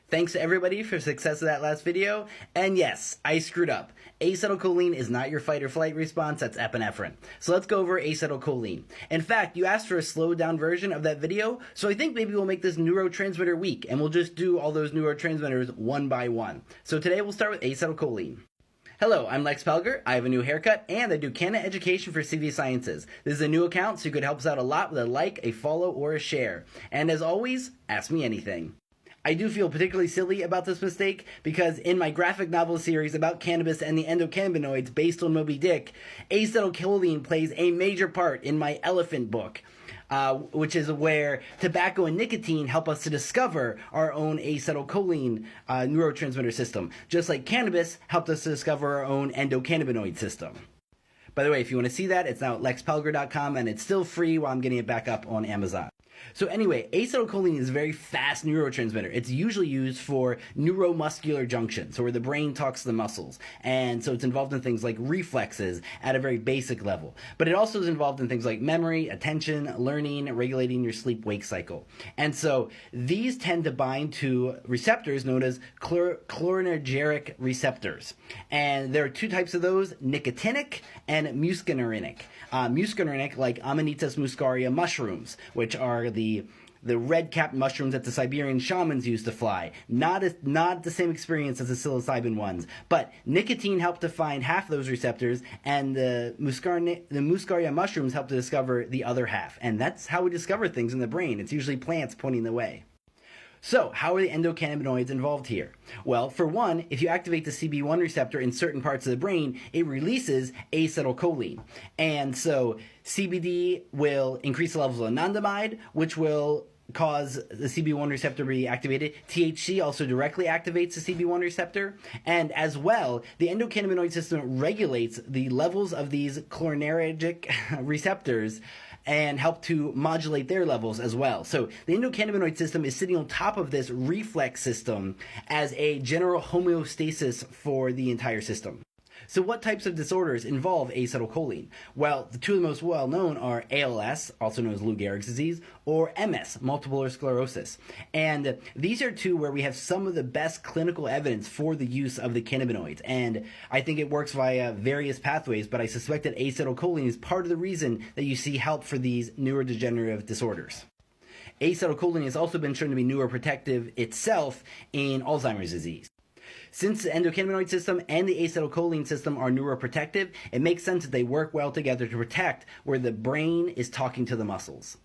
Thanks to everybody for success of that last video. And yes, I screwed up. Acetylcholine is not your fight or flight response, that's epinephrine. So let's go over acetylcholine. In fact, you asked for a slowed down version of that video, so I think maybe we'll make this neurotransmitter week, and we'll just do all those neurotransmitters one by one. So today we'll start with acetylcholine. Hello, I'm Lex Pelger. I have a new haircut, and I do Canada Education for CV Sciences. This is a new account, so you could help us out a lot with a like, a follow, or a share. And as always, ask me anything. I do feel particularly silly about this mistake because in my graphic novel series about cannabis and the endocannabinoids based on Moby Dick, acetylcholine plays a major part in my elephant book, which is where tobacco and nicotine help us to discover our own acetylcholine neurotransmitter system, just like cannabis helped us to discover our own endocannabinoid system. By the way, if you want to see that, it's now at lexpelger.com, and it's still free while I'm getting it back up on Amazon. So anyway, acetylcholine is a very fast neurotransmitter. It's usually used for neuromuscular junctions, so where the brain talks to the muscles. And so it's involved in things like reflexes at a very basic level. But it also is involved in things like memory, attention, learning, regulating your sleep-wake cycle. And so these tend to bind to receptors known as cholinergic receptors. And there are two types of those, nicotinic and muscarinic. Muscarinic, like Amanita muscaria mushrooms, which are the red-capped mushrooms that the Siberian shamans used to fly. Not the same experience as the psilocybin ones. But nicotine helped to find half those receptors, and the muscaria mushrooms helped to discover the other half. And that's how we discover things in the brain. It's usually plants pointing the way. So, how are the endocannabinoids involved here? Well, for one, if you activate the CB1 receptor in certain parts of the brain, it releases acetylcholine. And so, CBD will increase the levels of anandamide, which will cause the CB1 receptor to be activated. THC also directly activates the CB1 receptor. And as well, the endocannabinoid system regulates the levels of these cholinergic receptors and help to modulate their levels as well. So the endocannabinoid system is sitting on top of this reflex system as a general homeostasis for the entire system. So what types of disorders involve acetylcholine? Well, the two of the most well-known are ALS, also known as Lou Gehrig's disease, or MS, multiple sclerosis. And these are two where we have some of the best clinical evidence for the use of the cannabinoids. And I think it works via various pathways, but I suspect that acetylcholine is part of the reason that you see help for these neurodegenerative disorders. Acetylcholine has also been shown to be neuroprotective itself in Alzheimer's disease. Since the endocannabinoid system and the acetylcholine system are neuroprotective, it makes sense that they work well together to protect where the brain is talking to the muscles.